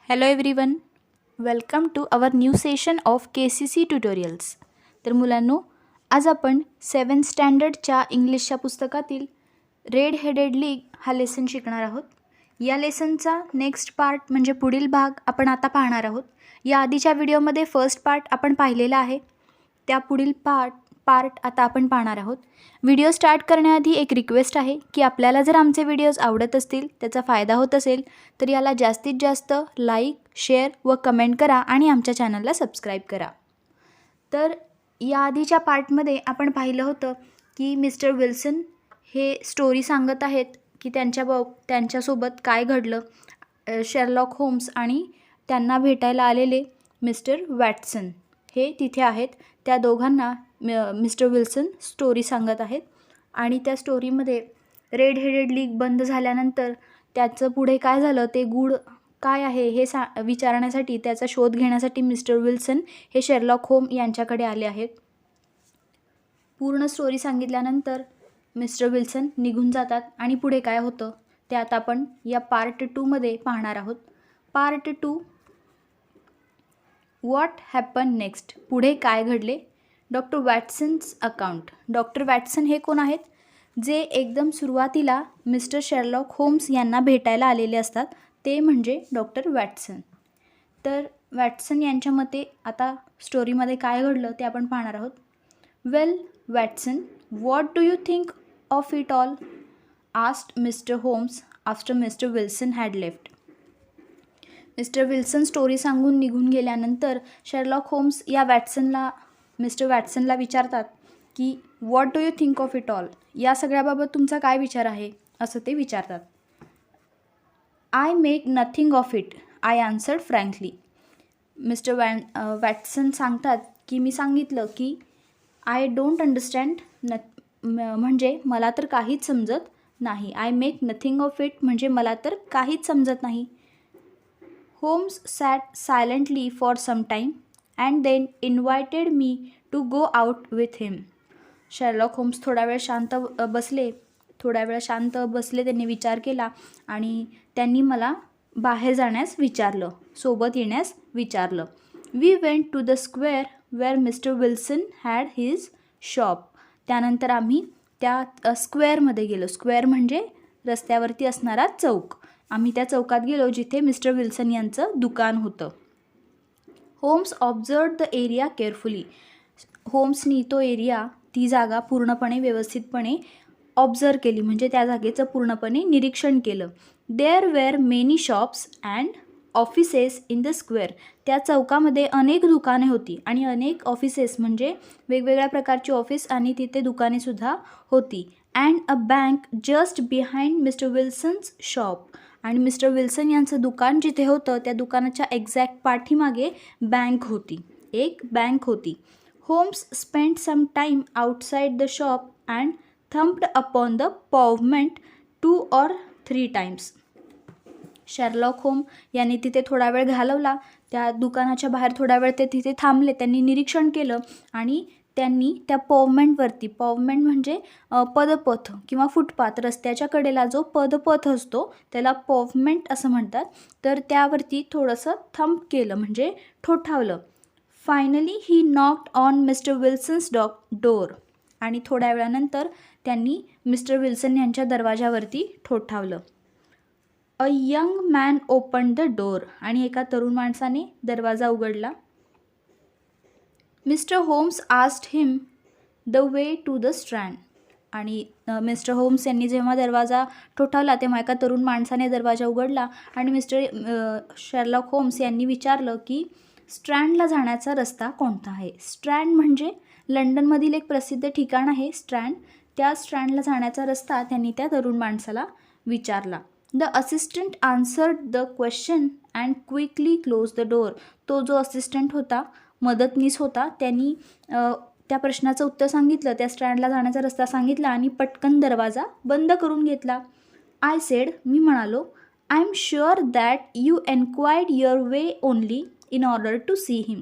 Hello everyone, welcome to our new session of KCC tutorials. तर मुलांनो, आज आपण 7th स्टँडर्डच्या इंग्लिशच्या पुस्तकातील रेड हेडेड लीग हा लेसन शिकणार आहोत. या लेसनचा नेक्स्ट पार्ट म्हणजे पुढील भाग आपण आता पाहणार आहोत. या आधीच्या व्हिडिओमध्ये फर्स्ट पार्ट आपण पाहिलेला आहे. त्या पुढील पार्ट आता आपण पाहणार आहोत. व्हिडिओ स्टार्ट करण्याआधी एक रिक्वेस्ट आहे की आपल्याला जर आमचे व्हिडिओज आवडत असतील, त्याचा फायदा होत असेल, तर याला जास्तीत जास्त लाईक, शेअर व कमेंट करा आणि आमच्या चॅनलला सबस्क्राईब करा. तर या आधीच्या पार्टमध्ये आपण पाहिलं होतं की मिस्टर विल्सन हे स्टोरी सांगत आहेत की त्यांच्यासोबत काय घडलं. शेरलॉक होम्स आणि त्यांना भेटायला आलेले मिस्टर वॅटसन हे तिथे आहेत. त्या दोघांना मिस्टर विल्सन स्टोरी सांगत आहेत आणि त्या स्टोरीमध्ये रेड हेडेड लीग बंद झाल्यानंतर त्याचं पुढे काय झालं, ते गूढ काय आहे हे विचारण्यासाठी, त्याचा शोध घेण्यासाठी मिस्टर विल्सन हे शेरलॉक होम यांच्याकडे आले आहेत. पूर्ण स्टोरी सांगितल्यानंतर मिस्टर विल्सन निघून जातात आणि पुढे काय होतं ते आता आपण या पार्ट 2मध्ये पाहणार आहोत. पार्ट 2, व्हॉट हॅपन नेक्स्ट, पुढे काय घडले. Doctor Watson's account. Doctor Watson हे कोण आहेत, जे एकदम सुरुवातीला मिस्टर शेरलॉक होम्स यांना भेटायला आलेले असतात, ते म्हणजे डॉक्टर वॅटसन. तर वॅटसन यांच्या मते आता स्टोरीमध्ये काय घडलं ते आपण पाहणार आहोत. Well Watson, what do you think of it all, asked mister Holmes after mister Wilson had left. Mister Wilson story सांगून निघून गेल्यानंतर शेरलॉक होम्स या मिस्टर वॅटसनला विचारतात की what do you think of it all, या सगळ्याबाबत तुमचा काय विचार आहे, असं ते विचारतात. I make nothing of it, I answered frankly. Mister Watson सांगतात की मी सांगितलं की आय डोंट अंडरस्टँड, म्हणजे मला तर काहीच समजत नाही. I make nothing of it म्हणजे मला तर काहीच समजत नाही. Holmes sat silently for some time and then invited me to go out with him. Sherlock Holmes थोडा वेळ शांत बसले, त्यांनी विचार केला आणि त्यांनी मला बाहेर जाण्यास विचारलं, सोबत येण्यास विचारलं. We went to the square where Mr Wilson had his shop. त्यानंतर आम्ही त्या स्क्वेअरमध्ये गेलो. स्क्वेअर म्हणजे रस्त्यावरती असणारा चौक. आम्ही त्या चौकात गेलो जिथे मिस्टर विल्सन यांचं दुकान होतं. Holmes observed the area carefully. होम्सनी ती जागा पूर्णपणे व्यवस्थितपणे ऑब्झर्व केली, म्हणजे त्या जागेचं पूर्णपणे निरीक्षण केलं. There were many shops and offices in the square. त्या चौकामध्ये अनेक दुकाने होती आणि अनेक ऑफिसेस म्हणजे वेगवेगळ्या प्रकारची ऑफिस आणि तिथे दुकानेसुद्धा होती. And a bank just behind mister Wilson's shop. आणि मिस्टर विल्सन यांचं दुकान जिथे होतं त्या दुकानाच्या एक्झॅक्ट पाठीमागे एक बँक होती. Holmes spent some time outside the shop and thumped upon the pavement 2 or 3 times. Sherlock होम यांनी तिथे थोडा वेळ घालवला. त्या दुकानाच्या बाहेर थोडा वेळ ते तिथे थांबले. त्यांनी निरीक्षण केलं आणि त्यांनी त्या पॉवमेंट म्हणजे पदपथ किंवा फुटपाथ, रस्त्याच्या कडेला जो पदपथ असतो त्याला पॉवमेंट असं म्हणतात. तर त्यावरती थोडंसं थंप केलं म्हणजे ठोठावलं. Finally he knocked on mister Wilson's door. आणि थोड्या वेळानंतर त्यांनी मिस्टर विल्सन यांच्या दरवाजावरती ठोठावलं. A young man open the door. आणि एका तरुण माणसाने दरवाजा उघडला. Mister Holmes asked him the way to the Strand. आणि मिस्टर होम्स यांनी जेव्हा दरवाजा ठोठावला तेव्हा एका तरुण माणसाने दरवाजा उघडला आणि मिस्टर शेरलॉक होम्स यांनी विचारलं की स्ट्रँडला जाण्याचा रस्ता कोणता आहे. स्ट्रँड म्हणजे लंडनमधील एक प्रसिद्ध ठिकाण आहे स्ट्रँड. त्या स्ट्रँडला जाण्याचा रस्ता त्यांनी त्या तरुण माणसाला विचारला. The assistant answered the question and quickly close the door. तो जो असिस्टंट होता, मदतनीस होता, त्यांनी त्या प्रश्नाचं उत्तर सांगितलं, त्या स्ट्रँडला जाण्याचा रस्ता सांगितला आणि पटकन दरवाजा बंद करून घेतला. आय सेड, मी म्हणालो, I am sure that you enquired your way only in order to see him.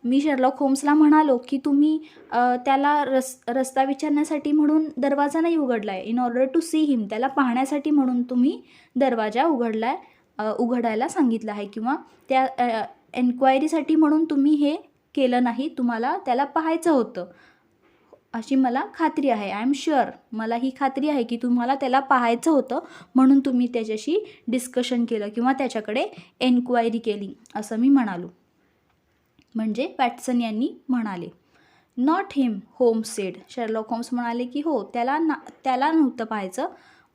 मी शेरलॉक होम्सला म्हणालो की तुम्ही त्याला रस्ता विचारण्यासाठी म्हणून दरवाजा नाही उघडला आहे. In order to see him, त्याला पाहण्यासाठी म्हणून तुम्ही दरवाजा उघडला आहे. उघडायला सांगितलं आहे किंवा त्या एन्क्वायरीसाठी म्हणून तुम्ही हे केलं नाही, तुम्हाला त्याला पाहायचं होतं अशी मला खात्री आहे. आय एम शुअर, मला ही खात्री आहे की तुम्हाला त्याला पाहायचं होतं म्हणून तुम्ही त्याच्याशी डिस्कशन केलं किंवा त्याच्याकडे एन्क्वायरी केली असं मी म्हणालो. म्हणजे वॅटसन यांनी म्हणाले. Not him, Holmes said. Sherlock Holmes म्हणाले की हो, त्याला नव्हतं पाहायचं.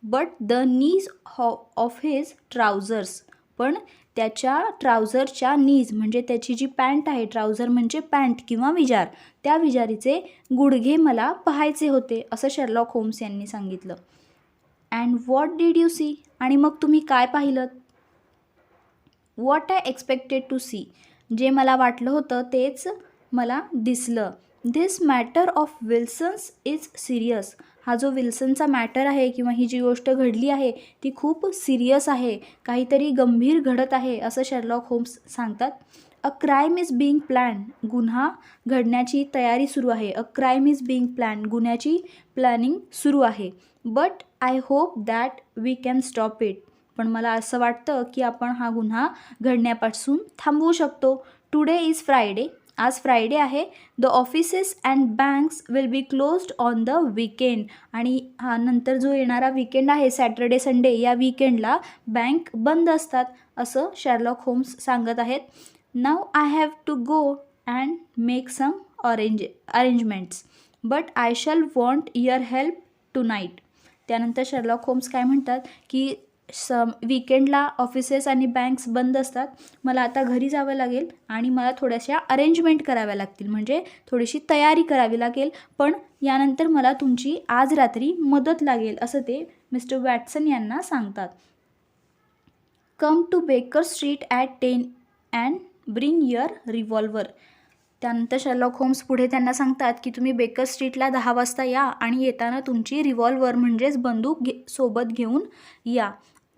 But the knees of his trousers, पण त्याच्या ट्राउझरच्या नीज म्हणजे त्याची जी पॅन्ट आहे, ट्राउझर म्हणजे पॅन्ट किंवा विजार, त्या विजारीचे गुडघे मला पाहायचे होते असं शेरलॉक होम्स यांनी सांगितलं. And what did you see, आणि मग तुम्ही काय पाहिलं? What I expected to see, जे मला वाटलं होतं तेच मला दिसलं. This matter of Wilson's is serious, हा जो विल्सनचा मॅटर आहे किंवा ही जी गोष्ट घडली आहे ती खूप सिरियस आहे, काहीतरी गंभीर घडत आहे असं शेरलॉक होम्स सांगतात. A crime is being plan, गुन्हा घडण्याची तयारी सुरू आहे. A crime is being plan, गुन्ह्याची प्लॅनिंग सुरू आहे. But I hope that we can stop it, पण मला असं वाटतं की आपण हा गुन्हा घडण्यापासून थांबवू शकतो. टुडे इज फ्रायडे, आज फ्रायडे आहे. The offices and banks will be closed on the weekend, आणि हा नंतर जो येणारा वीकेंड आहे सॅटर्डे संडे, या वीकेंडला बँक बंद असतात असं शेरलॉक होम्स सांगत आहेत. Now I have to go and make some arrangements, but I shall want your help tonight. त्यानंतर शेरलॉक होम्स काय म्हणतात की वीकेंडला ऑफिसेस आणि बँक्स बंद असतात, मला आता घरी जावं लागेल आणि मला थोड्याशा अरेंजमेंट कराव्या लागतील, म्हणजे थोडीशी तयारी करावी लागेल, पण यानंतर मला तुमची आज रात्री मदत लागेल असं ते मिस्टर वॅटसन यांना सांगतात. Come to Baker Street at 10 and bring your revolver. त्यानंतर शेरलॉक होम्स पुढे त्यांना सांगतात की तुम्ही बेकर स्ट्रीटला 10 वाजता या आणि येताना तुमची रिव्हॉल्वर म्हणजेच बंदूक सोबत घेऊन या.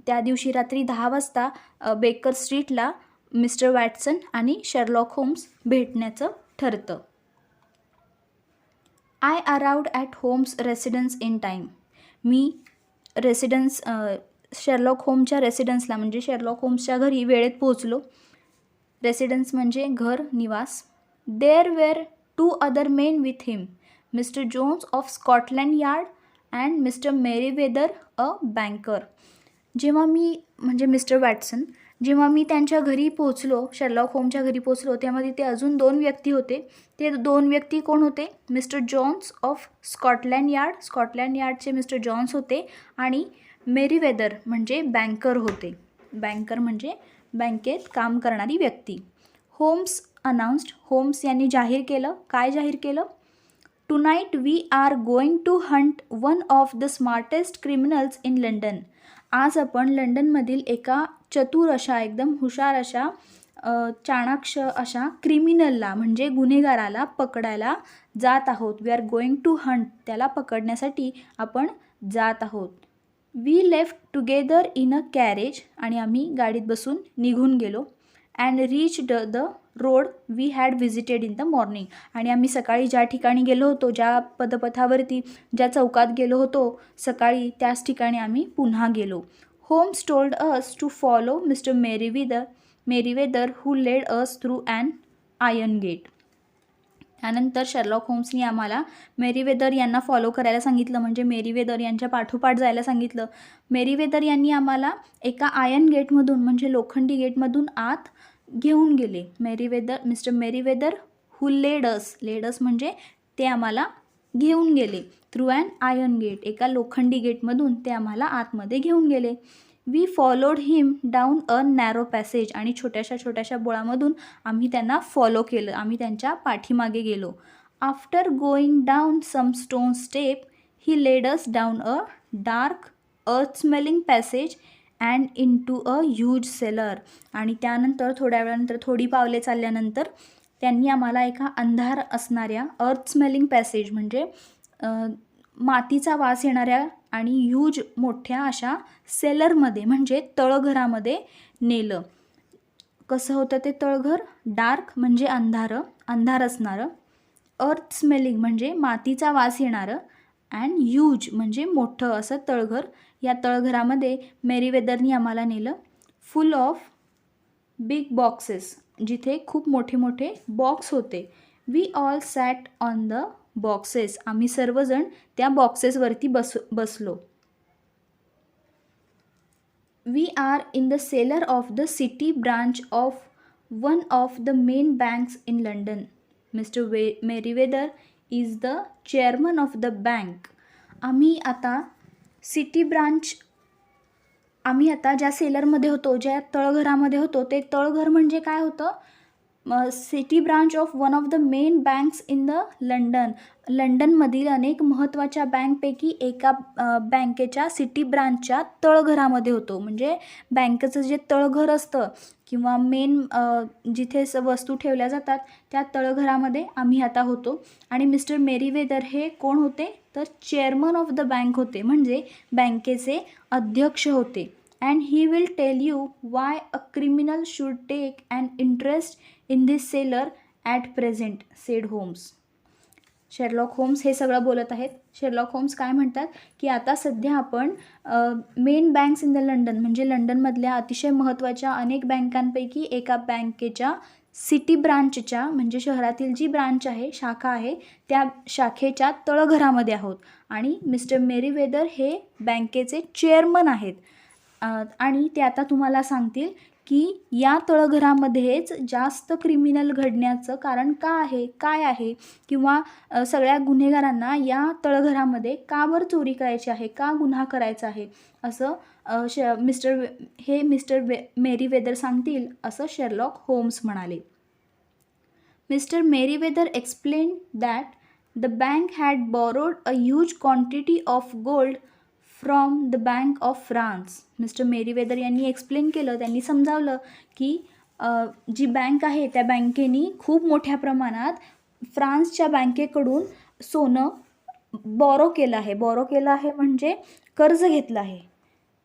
त्या दिवशी रात्री 10 वाजता बेकर स्ट्रीटला मिस्टर वॅटसन आणि शेरलॉक होम्स भेटण्याचं ठरतं. I arrived at Holmes residence in time, मी शेरलॉक होम्सच्या रेसिडन्सला म्हणजे शेरलॉक होम्सच्या घरी वेळेत पोहोचलो. रेसिडन्स म्हणजे घर, निवास. There were 2 other men with him, Mr Jones of Scotland Yard and Mr Meriwether a banker. जेव्हा मी म्हणजे मिस्टर वॅटसन, जेव्हा मी त्यांच्या घरी पोचलो, शेरलॉक होमच्या घरी पोचलो, तेव्हा तिथे अजून 2 व्यक्ती होते. ते 2 व्यक्ती कोण होते? मिस्टर जॉन्स ऑफ स्कॉटलँड यार्डचे मिस्टर जॉन्स होते आणि मेरीवेदर म्हणजे बँकर होते. बँकर म्हणजे बँकेत काम करणारी व्यक्ती. होम्स अनाउन्स्ड, होम्स यांनी जाहीर केलं. काय जाहीर केलं? Tonight we are going to hunt one of the smartest criminals in London. आज आपण लंडनमधील एका चतुर अशा, एकदम हुशार अशा, चाणाक्ष अशा क्रिमिनलला म्हणजे गुन्हेगाराला पकडायला जात आहोत. We are going to hunt, त्याला पकडण्यासाठी आपण जात आहोत. We left together in a carriage, आणि आम्ही गाडीत बसून निघून गेलो. And reached the road we had visited in the morning, आणि आम्ही सकाळी ज्या ठिकाणी गेलो होतो, ज्या पदपथावरती, ज्या चौकात गेलो होतो सकाळी, त्याच ठिकाणी आम्ही पुन्हा गेलो. Holmes told us to follow Mr Meriwether who led us through an iron gate. त्यानंतर शेरलॉक होम्सनी आम्हाला मेरीवेदर यांना फॉलो करायला सांगितलं, म्हणजे मेरीवेदर यांच्या पाठोपाठ जायला सांगितलं. मेरीवेदर यांनी आम्हाला एका आयर्न गेटमधून म्हणजे लोखंडी गेटमधून आत घेऊन गेले. मिस्टर मेरीवेदर हू लेड अस म्हणजे ते आम्हाला घेऊन गेले. थ्रू अॅन आयर्न गेट, एका लोखंडी गेटमधून ते आम्हाला आतमध्ये घेऊन गेले. We followed him down a narrow passage, आणि छोट्याशा बोळामधून आम्ही त्यांना फॉलो केलं, आम्ही त्यांच्या पाठीमागे गेलो. After going down some stone step he led us down a dark earth smelling passage and into a huge cellar. आणि त्यानंतर थोड्या वेळानंतर, थोडी पावले चालल्यानंतर त्यांनी आम्हाला एका अंधार असणाऱ्या अर्थ स्मेलिंग पॅसेज म्हणजे मातीचा वास येणाऱ्या आणि ह्यूज मोठ्या अशा सेलरमध्ये म्हणजे तळघरामध्ये नेलं. कसं होतं ते तळघर? डार्क म्हणजे अंधार असणारं, अर्थ स्मेलिंग म्हणजे मातीचा वास येणारं, अँड ह्यूज म्हणजे मोठं असं तळघर. या तळघरामध्ये मेरीवेदरनी आम्हाला नेलं. फुल ऑफ बिग बॉक्सेस, जिथे खूप मोठे मोठे बॉक्स होते. We all sat on the boxes, आम्ही सर्वजण त्या बॉक्सेसवरती बसलो. We are in the cellar of the city branch of one of the main banks in London. Mr Meriwether is the chairman of the bank. आम्ही आता ज्या सेलरमध्ये होतो, ज्या तळघरामध्ये होतो, ते तळघर म्हणजे काय होतं? City branch of one of the main banks in the London. लंडनमधील अनेक महत्त्वाच्या बँकपैकी एका बँकेच्या सिटी ब्रांचच्या तळघरामध्ये होतो. म्हणजे बँकेचं जे तळघर असतं किंवा मेन जिथे वस्तू ठेवल्या जातात त्या तळघरामध्ये आम्ही आता होतो. आणि मिस्टर मेरीवेदर हे कोण होते? तर चेअरमन ऑफ द बँक होते, म्हणजे बँकेचे अध्यक्ष होते. And he will tell you why a criminal should take and interest in this cellar at present, said Holmes. Sherlock Holmes हे सगळं बोलत आहेत. शेरलॉक होम्स काय म्हणतात की आता सध्या आपण main banks in the London, म्हणजे लंडनमधल्या अतिशय महत्त्वाच्या अनेक बँकांपैकी एका बँकेच्या सिटी ब्रांचच्या, म्हणजे शहरातील जी ब्रांच आहे, शाखा आहे, त्या शाखेच्या तळघरामध्ये आहोत. आणि मिस्टर मेरीवेदर हे बँकेचे चेअरमन आहेत. आणि ते आता तुम्हाला सांगतील की या तळघरामध्येच जास्त क्रिमिनल घडण्याचं कारण काय आहे किंवा सगळ्या गुन्हेगारांना या तळघरामध्ये का बरं चोरी करायची आहे, का गुन्हा करायचा आहे, असं मिस्टर मेरीवेदर सांगतील, असं शेरलॉक होम्स म्हणाले. Mister Merryweather explain that the bank had borrowed a huge quantity of gold from the bank of France. Mister Merryweather यांनी एक्सप्लेन केलं, त्यांनी समजावलं की जी बँक आहे त्या बँकेनी खूप मोठ्या प्रमाणात फ्रान्सच्या बँकेकडून सोनं बॉरो केलं आहे म्हणजे कर्ज घेतलं आहे.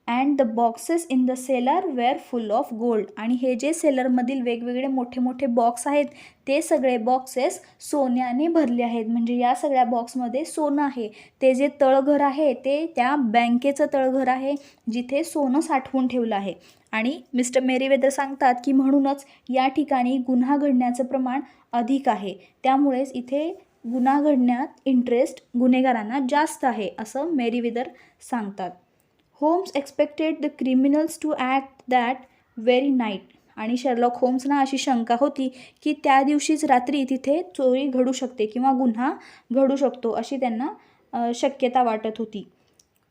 And the boxes in the cellar were full of gold. आणि हे जे सेलरमधील वेगवेगळे मोठे मोठे बॉक्स आहेत ते सगळे बॉक्सेस सोन्याने भरले आहेत, म्हणजे या सगळ्या बॉक्समध्ये सोनं आहे. ते जे तळघर आहे ते त्या बँकेचं तळघर आहे जिथे सोनं साठवून ठेवलं आहे. आणि मिस्टर मेरीवेदर सांगतात की म्हणूनच या ठिकाणी गुन्हा घडण्याचं प्रमाण अधिक आहे, त्यामुळेच इथे गुन्हा घडण्यात इंटरेस्ट गुन्हेगारांना जास्त आहे, असं मेरीवेदर सांगतात. Holmes expected the criminals to act that very night. आणि शेरलॉक होम्सना अशी शंका होती की त्या दिवशीच रात्री तिथे चोरी घडू शकते किंवा गुन्हा घडू शकतो, अशी त्यांना शक्यता वाटत होती.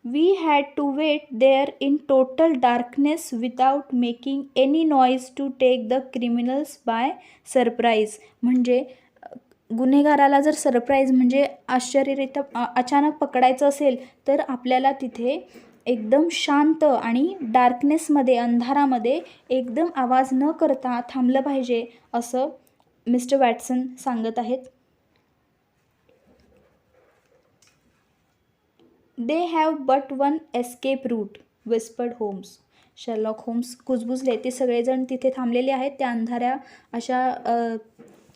We had to wait there in total darkness without making any noise to take the criminals by surprise. म्हणजे गुन्हेगाराला जर सरप्राईज म्हणजे आश्चर्यरित्या अचानक पकडायचं असेल तर आपल्याला तिथे एकदम शांत आणि डार्कनेसमध्ये, अंधारामध्ये एकदम आवाज न करता थांबलं पाहिजे, असं मिस्टर वॅटसन सांगत आहेत. They have but one escape route, whispered Holmes. Sherlock Holmes कुजबुजले. ते सगळेजण तिथे थांबलेले आहेत, त्या अंधाऱ्या अशा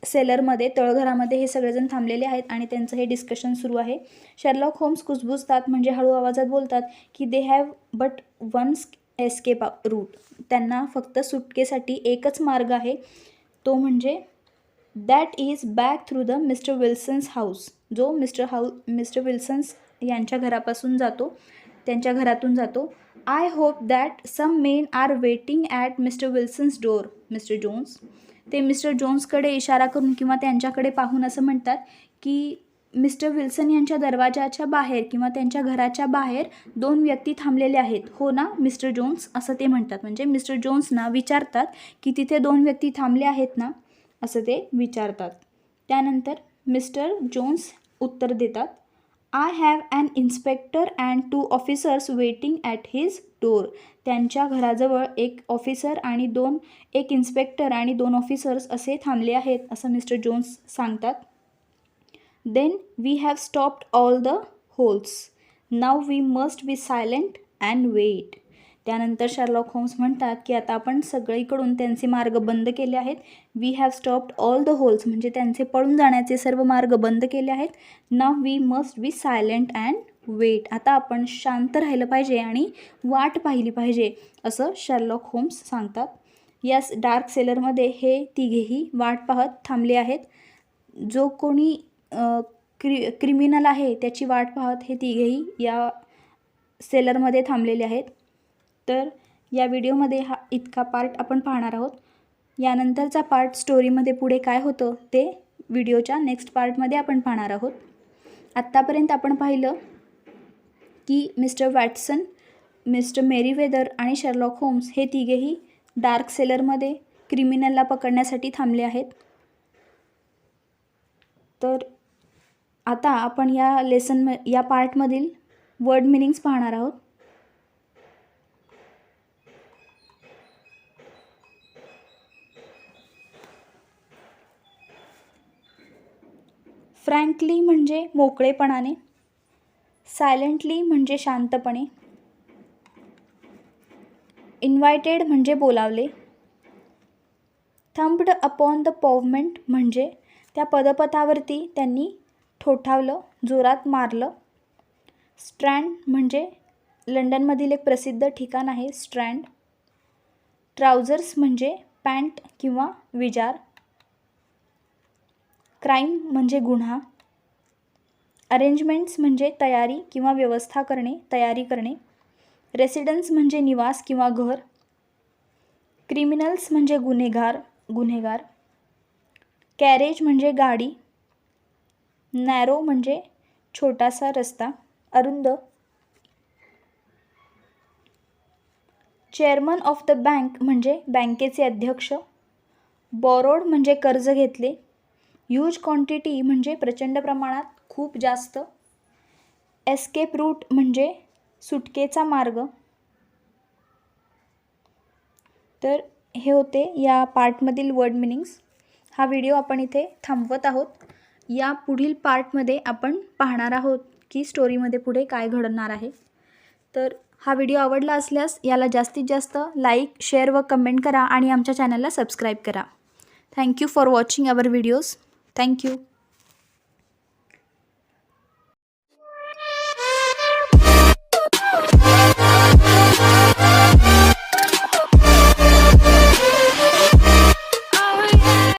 सेलरमध्ये, तळघरामध्ये हे सगळेजण थांबलेले आहेत आणि त्यांचं हे डिस्कशन सुरू आहे. शेरलॉक होम्स कुजबुजतात, म्हणजे हळू आवाजात बोलतात की they have but one escape route. त्यांना फक्त सुटकेसाठी एकच मार्ग आहे, तो म्हणजे that is back through the Mr Wilson's house, जो मिस्टर विल्सन्स यांच्या घरापासून जातो, त्यांच्या घरातून जातो. I hope that some men are waiting at Mr Wilson's door, Mr Jones. ते मिस्टर जोन्सकडे इशारा करून किंवा त्यांच्याकडे पाहून असं म्हणतात की मिस्टर विल्सन यांच्या दरवाजाच्या बाहेर किंवा त्यांच्या घराच्या बाहेर 2 व्यक्ती थांबलेले आहेत, हो ना मिस्टर जोन्स, असं ते म्हणतात. म्हणजे मिस्टर जोन्सना विचारतात की तिथे 2 व्यक्ती थांबले आहेत ना, असं ते विचारतात. त्यानंतर मिस्टर जोन्स उत्तर देतात, I have an inspector and 2 officers waiting at his door. त्यांच्या घराजवळ एक ऑफिसर आणि एक इन्स्पेक्टर आणि 2 ऑफिसर्स असे थांबले आहेत, असं मिस्टर जोन्स सांगतात. Then we have stopped all the holes. Now we must be silent and wait. त्यानंतर शेरलॉक होम्स म्हणतात की आता आपण सगळीकडून त्यांचे मार्ग बंद केले आहेत. We have stopped all the holes, म्हणजे त्यांचे पळून जाण्याचे सर्व मार्ग बंद केले आहेत. Now we must be silent and wait. आता आपण शांत राहिलं पाहिजे आणि वाट पाहिली पाहिजे असं शर्लॉक होम्स सांगतात. यास डार्क सेलरमध्ये हे तिघेही वाट पाहत थांबले आहेत. जो कोणी क्रिमिनल आहे त्याची वाट पाहत हे तिघेही या सेलरमध्ये थांबलेले आहेत. तर या व्हिडिओमध्ये हा इतका पार्ट आपण पाहणार आहोत. यानंतरचा पार्ट स्टोरीमध्ये पुढे काय होतं ते व्हिडिओच्या नेक्स्ट पार्टमध्ये आपण पाहणार आहोत. आत्तापर्यंत आपण पाहिलं की मिस्टर वॅटसन, मिस्टर मेरीवेदर आणि शर्लॉक होम्स हे तिघेही डार्क सेलरमध्ये क्रिमिनलला पकडण्यासाठी थांबले आहेत. तर आता आपण या पार्टमधील वर्ड मिनिंग्स पाहणार आहोत. फ्रँकली म्हणजे मोकळेपणाने, सायलेंटली म्हणजे शांतपणे, इन्व्हायटेड म्हणजे बोलावले, थंब्ड अपॉन द पॉवमेंट म्हणजे त्या पदपथावरती त्यांनी ठोठावलं, जोरात मारलं, स्ट्रँड म्हणजे लंडनमधील एक प्रसिद्ध ठिकाण आहे स्ट्रँड, ट्राउझर्स म्हणजे पॅन्ट किंवा विजार, क्राईम म्हणजे गुन्हा, अरेंजमेंट्स म्हणजे तयारी किंवा व्यवस्था करणे, तयारी करणे, रेसिडेन्स म्हणजे निवास किंवा घर, क्रिमिनल्स म्हणजे गुन्हेगार, कॅरेज म्हणजे गाडी, नॅरो म्हणजे छोटासा रस्ता, अरुंद, चेअरमन ऑफ द बँक म्हणजे बँकेचे अध्यक्ष, बॉरोड म्हणजे कर्ज घेतले, ह्यूज क्वांटिटी म्हणजे प्रचंड प्रमाणात, खूप जास्त, एस्केप रूट म्हणजे सुटकेचा मार्ग. तर हे होते या पार्टमधील वर्ड मिनिंग्स. हा व्हिडिओ आपण इथे थांबवत आहोत. या पुढील पार्टमध्ये आपण पाहणार आहोत की स्टोरीमध्ये पुढे काय घडणार आहे. तर हा व्हिडिओ आवडला असल्यास याला जास्तीत जास्त लाईक, शेअर व कमेंट करा आणि आमच्या चॅनलला सबस्क्राईब करा. Thank you for watching our videos. Thank you.